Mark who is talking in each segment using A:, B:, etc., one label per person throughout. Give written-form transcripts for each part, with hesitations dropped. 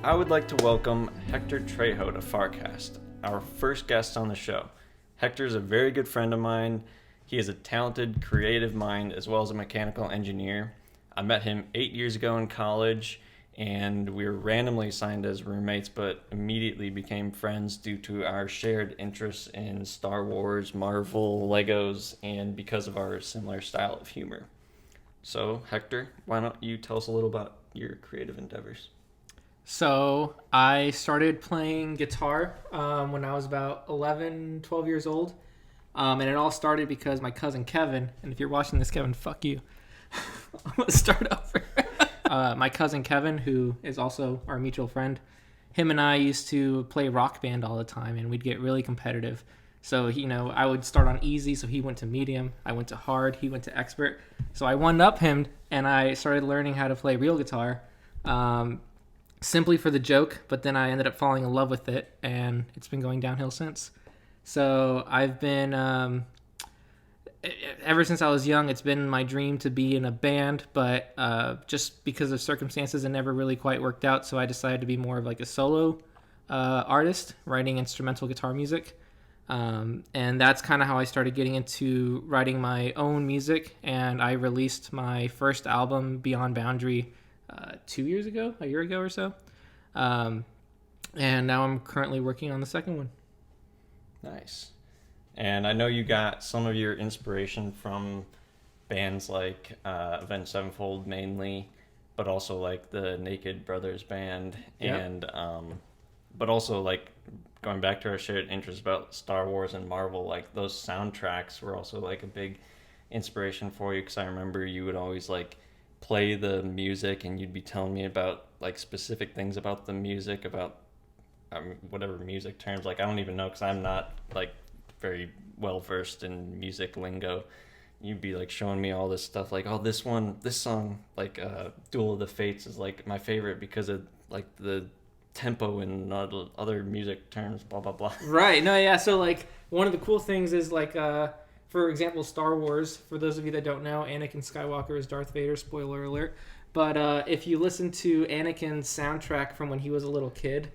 A: I would like to welcome Hector Trejo to FARCAST, our first guest on the show. Hector is a very good friend of mine. He is a talented, creative mind as well as a mechanical engineer. I met him 8 years ago in college, and we were randomly assigned as roommates, but immediately became friends due to our shared interests in Star Wars, Marvel, Legos, and because of our similar style of humor. So, Hector, why don't you tell us a little about your creative endeavors?
B: So I started playing guitar when I was about 11, 12 years old. And it all started because my cousin Kevin, and if you're watching this, Kevin, fuck you. I'm going to start over. My cousin Kevin, who is also our mutual friend, him and I used to play rock band all the time, and we'd get really competitive. So, I would start on easy, so he went to medium. I went to hard, he went to expert. So I one-upped him, and I started learning how to play real guitar. Simply for the joke, but then I ended up falling in love with it, and it's been going downhill since. So I've been, ever since I was young, it's been my dream to be in a band, but just because of circumstances, it never really quite worked out, so I decided to be more of like a solo artist, writing instrumental guitar music. And that's kind of how I started getting into writing my own music, and I released my first album, Beyond Boundary, 2 years ago, a year ago or so. And now I'm currently working on the second one.
A: Nice. And I know you got some of your inspiration from bands like Avenged Sevenfold mainly, but also like the Naked Brothers band. Yep. And but also like going back to our shared interest about Star Wars and Marvel, like those soundtracks were also like a big inspiration for you, because I remember you would always like play the music and you'd be telling me about like specific things about the music, about whatever music terms, like I don't even know because I'm not like very well versed in music lingo. You'd be like showing me all this stuff, like, oh, this song like Duel of the Fates is like my favorite because of like the tempo and other music terms, blah blah blah.
B: Right. No, yeah, so like one of the cool things is like for example, Star Wars, for those of you that don't know, Anakin Skywalker is Darth Vader, spoiler alert. But if you listen to Anakin's soundtrack from when he was a little kid,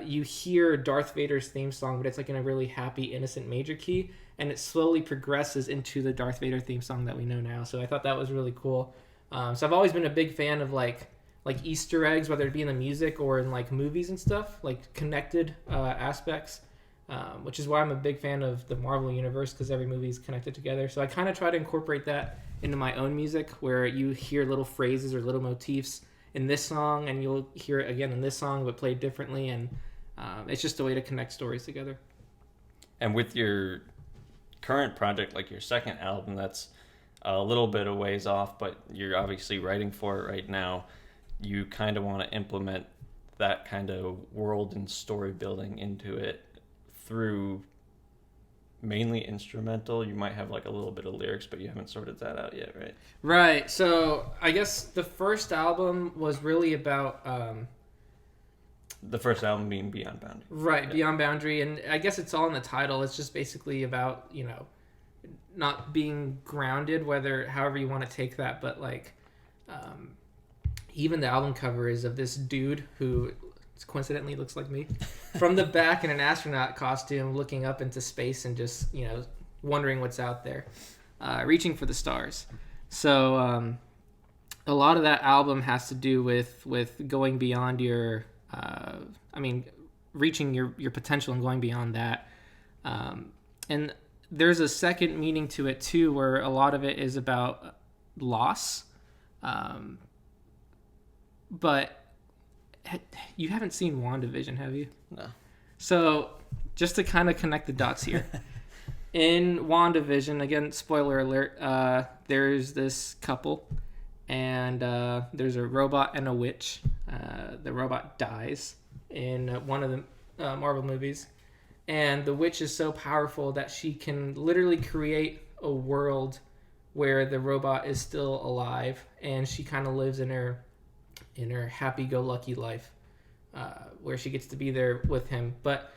B: you hear Darth Vader's theme song, but it's like in a really happy, innocent major key, and it slowly progresses into the Darth Vader theme song that we know now. So I thought that was really cool. So I've always been a big fan of like Easter eggs, whether it be in the music or in like movies and stuff, like connected aspects. Which is why I'm a big fan of the Marvel Universe, because every movie is connected together. So I kind of try to incorporate that into my own music, where you hear little phrases or little motifs in this song, and you'll hear it again in this song, but played differently. And it's just a way to connect stories together.
A: And with your current project, like your second album, that's a little bit of ways off, but you're obviously writing for it right now. You kind of want to implement that kind of world and story building into it through mainly instrumental. You might have like a little bit of lyrics, but you haven't sorted that out yet, right?
B: Right. So I guess the first album was really about
A: the first album being Beyond Boundary.
B: Right, yeah. Beyond Boundary, and I guess it's all in the title. It's just basically about, not being grounded, however you want to take that, but like even the album cover is of this dude who coincidentally looks like me from the back in an astronaut costume, looking up into space and just wondering what's out there, reaching for the stars. So a lot of that album has to do with going beyond your reaching your potential and going beyond that, and there's a second meaning to it too, where a lot of it is about loss, but you haven't seen WandaVision, have you?
A: No.
B: So, just to kind of connect the dots here. In WandaVision, again, spoiler alert, there's this couple, and there's a robot and a witch. The robot dies in one of the Marvel movies, and the witch is so powerful that she can literally create a world where the robot is still alive, and she kind of lives in her happy-go-lucky life, where she gets to be there with him. But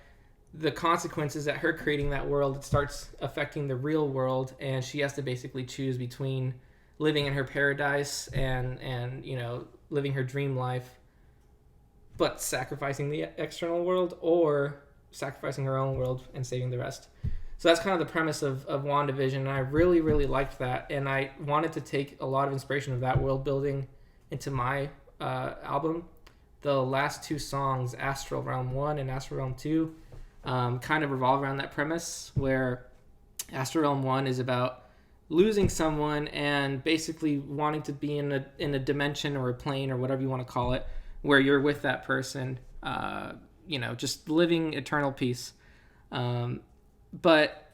B: the consequences that her creating that world, it starts affecting the real world, and she has to basically choose between living in her paradise and living her dream life, but sacrificing the external world, or sacrificing her own world and saving the rest. So that's kind of the premise of WandaVision, and I really, really liked that, and I wanted to take a lot of inspiration of that world building into my album. The last two songs, Astral Realm 1 and Astral Realm 2, kind of revolve around that premise, where Astral Realm 1 is about losing someone and basically wanting to be in a dimension or a plane or whatever you want to call it, where you're with that person, just living eternal peace. But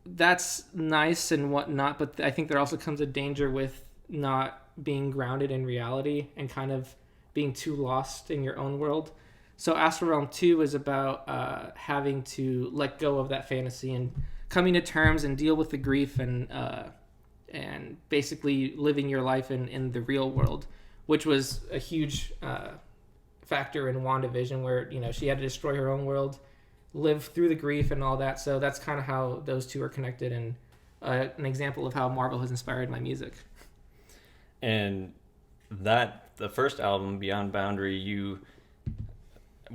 B: that's nice and whatnot, but I think there also comes a danger with not being grounded in reality and kind of being too lost in your own world. So Astral Realm 2 is about having to let go of that fantasy and coming to terms and deal with the grief and basically living your life in the real world, which was a huge factor in WandaVision, where she had to destroy her own world, live through the grief and all that. So that's kind of how those two are connected, and an example of how Marvel has inspired my music.
A: And the first album, Beyond Boundary,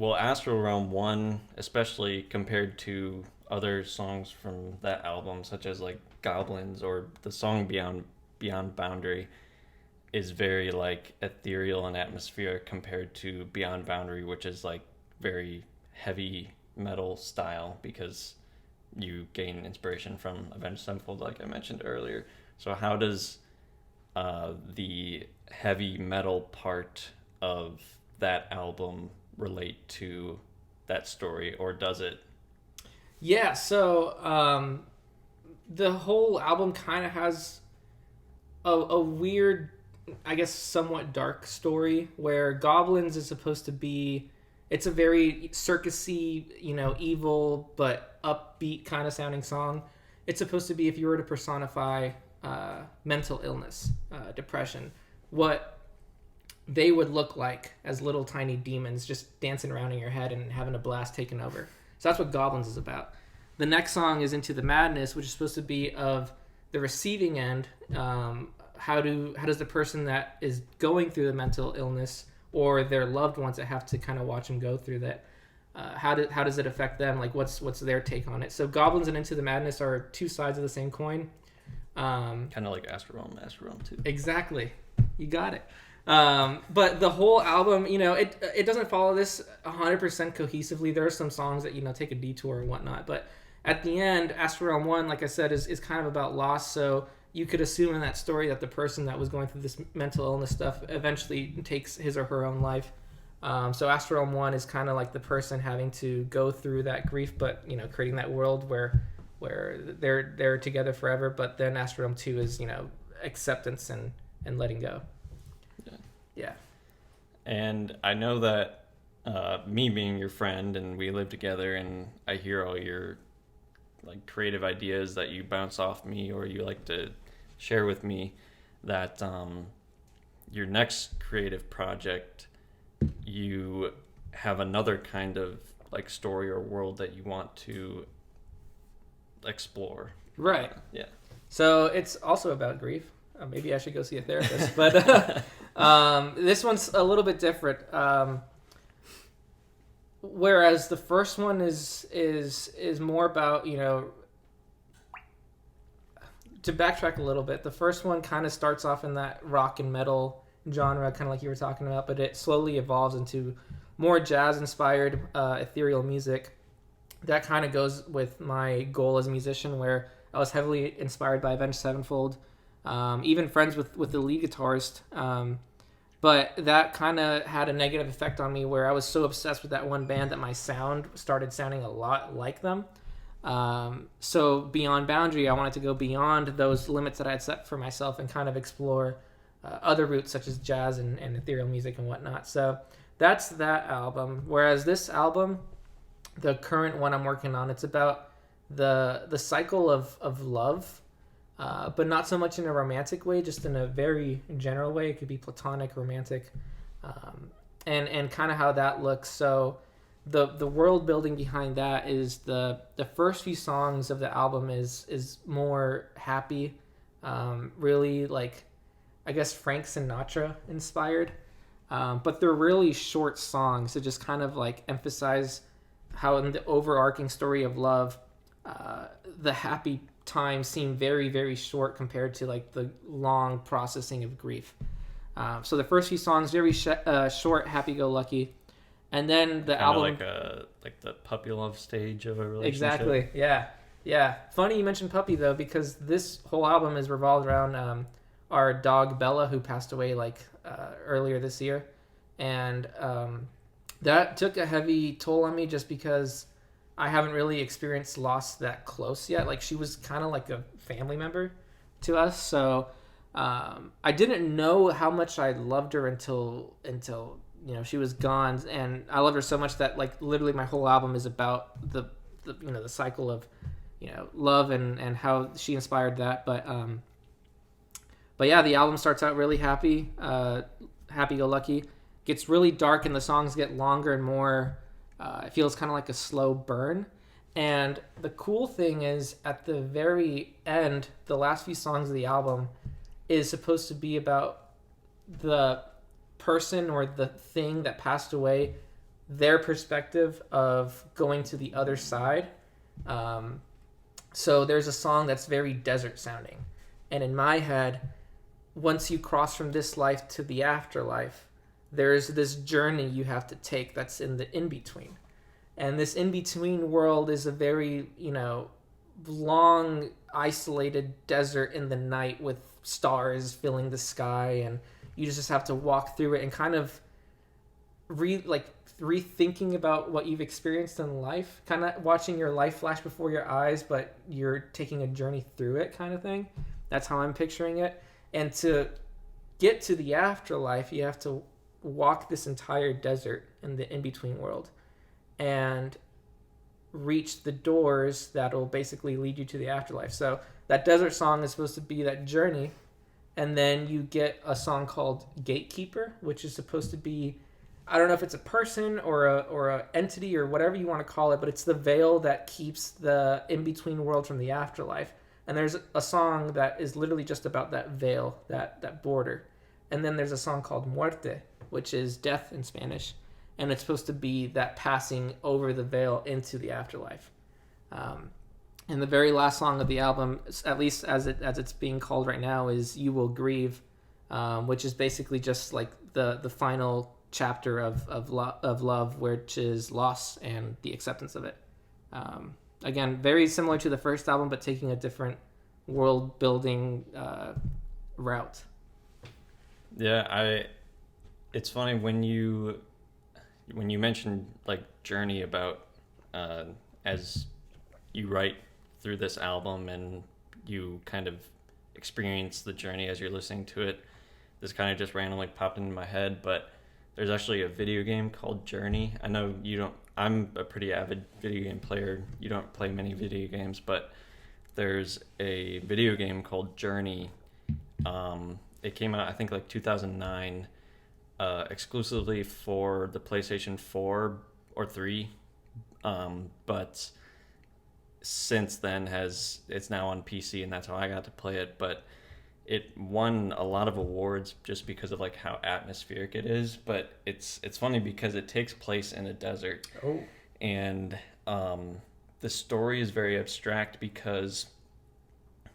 A: Astral Realm 1, especially compared to other songs from that album, such as like Goblins or the song Beyond Boundary, is very like ethereal and atmospheric compared to Beyond Boundary, which is like very heavy metal style, because you gain inspiration from Avenged Sevenfold, like I mentioned earlier. So how does the heavy metal part of that album relate to that story, or does it?
B: Yeah, so the whole album kind of has a weird, I guess, somewhat dark story, where Goblins is supposed to be, it's a very circusy, evil but upbeat kind of sounding song. It's supposed to be, if you were to personify mental illness, depression, what they would look like as little tiny demons just dancing around in your head and having a blast taking over. So that's what Goblins is about. The next song is Into the Madness, which is supposed to be of the receiving end. How does the person that is going through the mental illness, or their loved ones that have to kind of watch them go through that, how does it affect them? Like, what's their take on it? So Goblins and Into the Madness are two sides of the same coin.
A: Kind of like Astral Realm 2.
B: Exactly. You got it. But the whole album, it doesn't follow this 100% cohesively. There are some songs that, take a detour and whatnot. But at the end, Astral Realm 1, like I said, is kind of about loss. So you could assume in that story that the person that was going through this mental illness stuff eventually takes his or her own life. So Astral Realm 1 is kind of like the person having to go through that grief, but, creating that world where they're together forever. But then Astral Realm 2 is, acceptance and letting go. Yeah.
A: And I know that me being your friend, and we live together, and I hear all your like creative ideas that you bounce off me or you like to share with me, that your next creative project, you have another kind of like story or world that you want to explore.
B: Right.
A: Yeah.
B: So it's also about grief. Maybe I should go see a therapist, but this one's a little bit different. Whereas the first one is more about, to backtrack a little bit, the first one kind of starts off in that rock and metal genre, kind of like you were talking about, but it slowly evolves into more jazz-inspired, ethereal music. That kind of goes with my goal as a musician, where I was heavily inspired by Avenged Sevenfold, even friends with the lead guitarist. But that kind of had a negative effect on me, where I was so obsessed with that one band that my sound started sounding a lot like them. So Beyond Boundary, I wanted to go beyond those limits that I had set for myself and kind of explore other routes such as jazz and ethereal music and whatnot. So that's that album. Whereas this album, the current one I'm working on, it's about the cycle of love. But not so much in a romantic way, just in a very general way. It could be platonic, romantic, and kind of how that looks. So the world building behind that is the first few songs of the album is more happy, really like, I guess, Frank Sinatra inspired. but they're really short songs to just kind of like emphasize how in the overarching story of love, the happy times seem very, very short compared to like the long processing of grief. So the first few songs very short, happy-go-lucky, and then the
A: Kind of
B: album
A: like the puppy love stage of a relationship.
B: exactly, yeah, yeah. Funny you mentioned puppy though, because this whole album is revolved around our dog Bella, who passed away like earlier this year, and that took a heavy toll on me just because I haven't really experienced loss that close yet. Like she was kind of like a family member to us, so I didn't know how much I loved her until she was gone, and I loved her so much that like literally my whole album is about the the cycle of love and how she inspired that. But yeah, the album starts out really happy go lucky, gets really dark, and the songs get longer and more. It feels kind of like a slow burn. And the cool thing is, at the very end, the last few songs of the album is supposed to be about the person or the thing that passed away, their perspective of going to the other side. So there's a song that's very desert sounding. And in my head, once you cross from this life to the afterlife, there's this journey you have to take that's in the in-between. And this in-between world is a very, long, isolated desert in the night with stars filling the sky, and you just have to walk through it and kind of rethinking about what you've experienced in life, kind of watching your life flash before your eyes, but you're taking a journey through it kind of thing. That's how I'm picturing it. And to get to the afterlife, you have to walk this entire desert in the in-between world and reach the doors that'll basically lead you to the afterlife. So that desert song is supposed to be that journey, and then you get a song called Gatekeeper, which is supposed to be, I don't know if it's a person or a entity or whatever you want to call it, but it's the veil that keeps the in-between world from the afterlife. And there's a song that is literally just about that veil, that border. And then there's a song called Muerte, which is death in Spanish. And it's supposed to be that passing over the veil into the afterlife. And the very last song of the album, at least as it's being called right now, is You Will Grieve, which is basically just like the final chapter of love, which is loss and the acceptance of it. Again, very similar to the first album, but taking a different world building route.
A: Yeah, it's funny when you mentioned like journey about as you write through this album and you kind of experience the journey as you're listening to it. This kind of just randomly popped into my head, but there's actually a video game called Journey. I know you don't. I'm a pretty avid video game player. You don't play many video games, but there's a video game called Journey. It came out, I think, like 2009, exclusively for the PlayStation 4 or 3. But since then it's now on PC, and that's how I got to play it. But it won a lot of awards just because of like how atmospheric it is. But it's funny because it takes place in a desert.
B: Oh.
A: And the story is very abstract because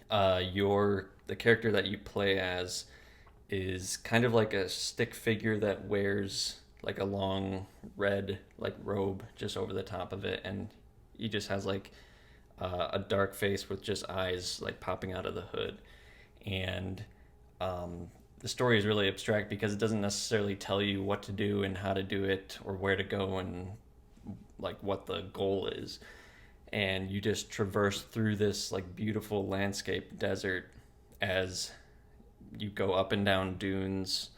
A: the character that you play as is kind of like a stick figure that wears like a long red like robe just over the top of it, and he just has like a dark face with just eyes like popping out of the hood. And the story is really abstract because it doesn't necessarily tell you what to do and how to do it or where to go and like what the goal is. And you just traverse through this like beautiful landscape desert as you go up and down dunes.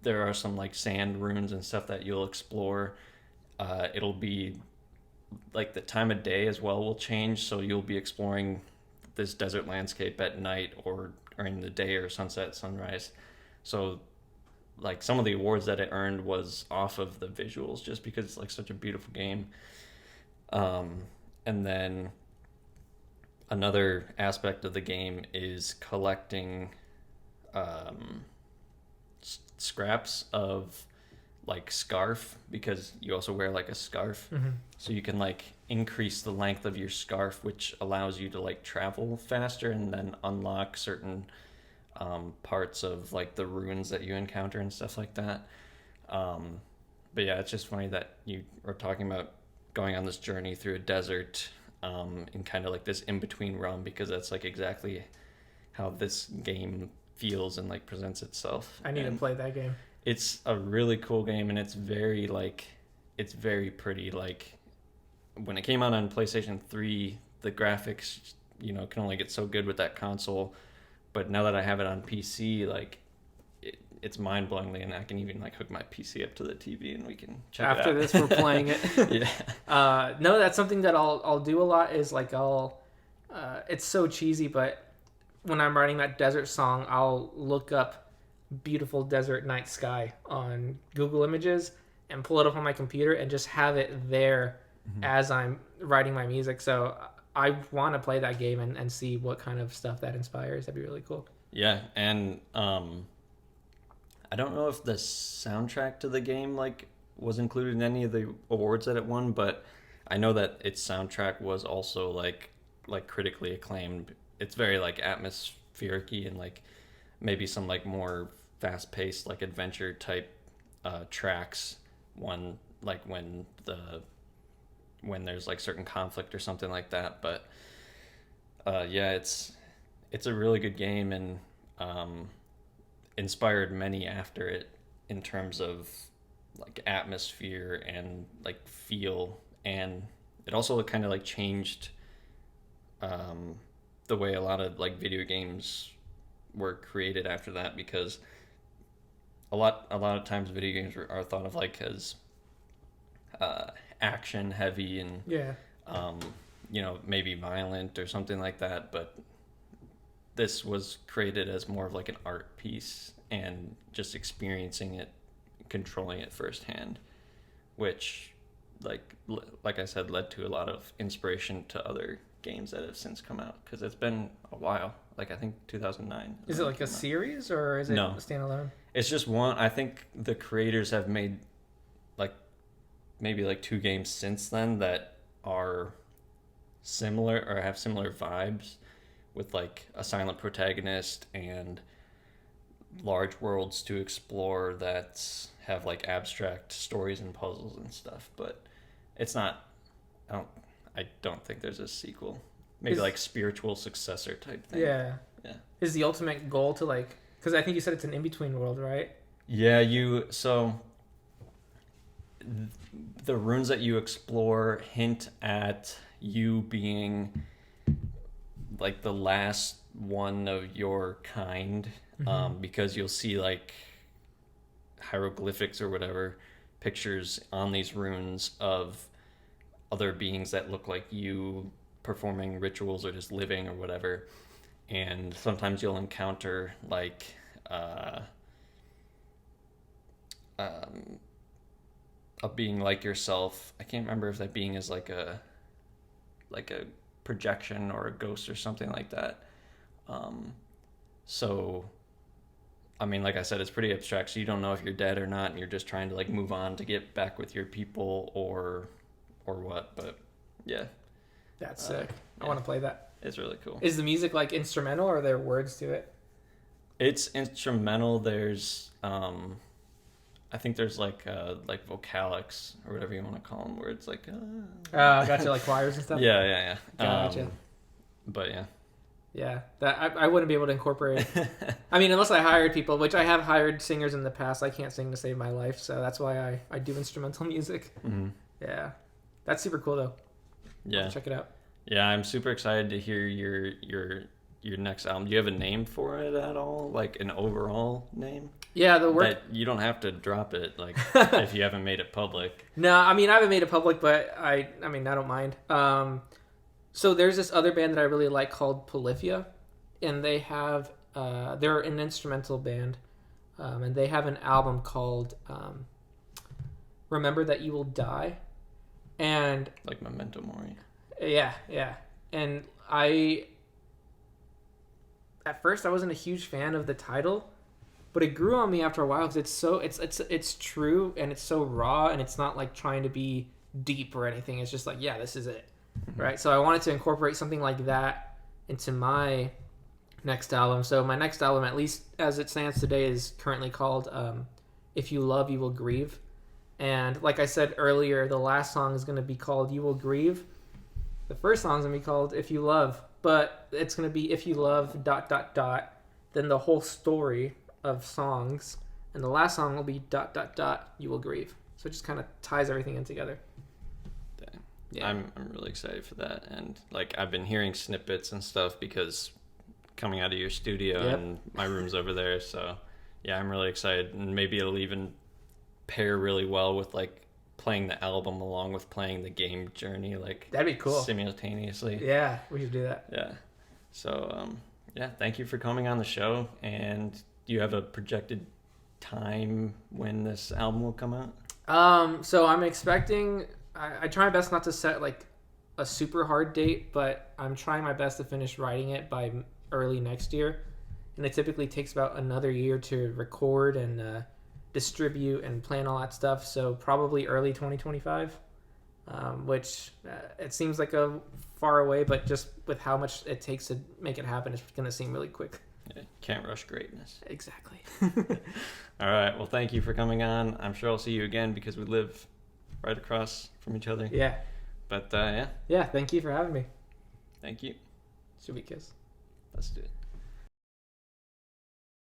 A: There are some like sand ruins and stuff that you'll explore. It'll be like the time of day as well will change, so you'll be exploring this desert landscape at night or in the day or sunset, sunrise. So like some of the awards that it earned was off of the visuals just because it's like such a beautiful game. And then another aspect of the game is collecting scraps of like scarf, because you also wear like a scarf. So you can like increase the length of your scarf, which allows you to like travel faster and then unlock certain parts of like the ruins that you encounter and stuff like that. But yeah, it's just funny that you were talking about going on this journey through a desert in kind of like this in-between realm, because that's like exactly how this game feels and like presents itself.
B: I need to play that game.
A: It's a really cool game, and it's very pretty. Like when it came out on PlayStation 3, the graphics, can only get so good with that console. But now that I have it on PC, like it's mind-blowingly, and I can even like hook my PC up to the TV and we can check it out.
B: After this, we're playing it.
A: Yeah.
B: No, that's something that I'll do a lot is like it's so cheesy, but when I'm writing that desert song, I'll look up beautiful desert night sky on Google Images and pull it up on my computer and just have it there as I'm writing my music. So I want to play that game and see what kind of stuff that inspires. That'd be really cool.
A: Yeah, and I don't know if the soundtrack to the game like was included in any of the awards that it won, but I know that its soundtrack was also like critically acclaimed. It's very like atmospheric-y and like maybe some like more fast-paced like adventure type tracks. One like when there's like certain conflict or something like that. But yeah, it's a really good game, and inspired many after it in terms of like atmosphere and like feel, and it also kind of like changed the way a lot of like video games were created after that, because a lot of times video games are thought of like as action heavy and maybe violent or something like that, but this was created as more of like an art piece and just experiencing it, controlling it firsthand, which like I said, led to a lot of inspiration to other games that have since come out, because it's been a while. Like I think 2009.
B: Is it like a series or is it a standalone?
A: It's just one. I think the creators have made like maybe like 2 games since then that are similar or have similar vibes, with like a silent protagonist and large worlds to explore that have like abstract stories and puzzles and stuff. But it's not, I don't think there's a sequel. Maybe like spiritual successor type thing.
B: Yeah. Is the ultimate goal to like, because I think you said it's an in-between world, right?
A: Yeah, so the runes that you explore hint at you being like the last one of your kind, because you'll see like hieroglyphics or whatever, pictures on these runes of other beings that look like you performing rituals or just living or whatever. And sometimes you'll encounter like a being like yourself. I can't remember if that being is like a projection or a ghost or something like that. So I mean, like I said, it's pretty abstract, so you don't know if you're dead or not, and you're just trying to like move on to get back with your people or what. But yeah,
B: that's sick. I want to play that.
A: It's really cool.
B: Is the music like instrumental, or are there words to it?
A: It's instrumental. There's I think there's like vocalics or whatever you want to call them, where it's like
B: gotcha, like choirs and stuff.
A: Yeah.
B: Gotcha.
A: But yeah.
B: Yeah, that I wouldn't be able to incorporate. I mean, unless I hired people, which I have hired singers in the past. I can't sing to save my life, so that's why I do instrumental music.
A: Mm-hmm.
B: Yeah, that's super cool though.
A: Yeah,
B: check it out.
A: Yeah, I'm super excited to hear your next album. Do you have a name for it at all? Like an overall name?
B: Yeah,
A: that you don't have to drop it, like if you haven't made it public.
B: No, I mean I haven't made it public, but I mean I don't mind. So there's this other band that I really like called Polyphia, and they have they're an instrumental band, and they have an album called Remember That You Will Die, and
A: like Memento Mori.
B: Yeah, and at first I wasn't a huge fan of the title, but it grew on me after a while because it's true and it's so raw and it's not like trying to be deep or anything. It's just like, yeah, this is it, right? So I wanted to incorporate something like that into my next album. So my next album, at least as it stands today, is currently called If You Love, You Will Grieve. And like I said earlier, the last song is going to be called You Will Grieve. The first song is going to be called If You Love, but it's going to be If You Love ... then the whole story of songs, and the last song will be ... You Will Grieve. So it just kind of ties everything in together.
A: Dang.
B: Yeah.
A: I'm really excited for that, and like I've been hearing snippets and stuff because coming out of your studio and my room's over there, so yeah, I'm really excited, and maybe it'll even pair really well with like playing the album along with playing the game Journey, like
B: That'd be cool.
A: simultaneously.
B: Yeah, we should do that.
A: Yeah. So yeah, thank you for coming on the show. And do you have a projected time when this album will come out?
B: So I'm expecting. I try my best not to set like a super hard date, but I'm trying my best to finish writing it by early next year. And it typically takes about another year to record and distribute and plan all that stuff. So probably early 2025, which it seems like a far away, but just with how much it takes to make it happen, it's going to seem really quick.
A: Yeah, can't rush greatness.
B: Exactly.
A: All right. Well, thank you for coming on. I'm sure I'll see you again because we live right across from each other.
B: Yeah.
A: But yeah.
B: Yeah. Thank you for having me.
A: Thank you.
B: Should we kiss?
A: Let's do it.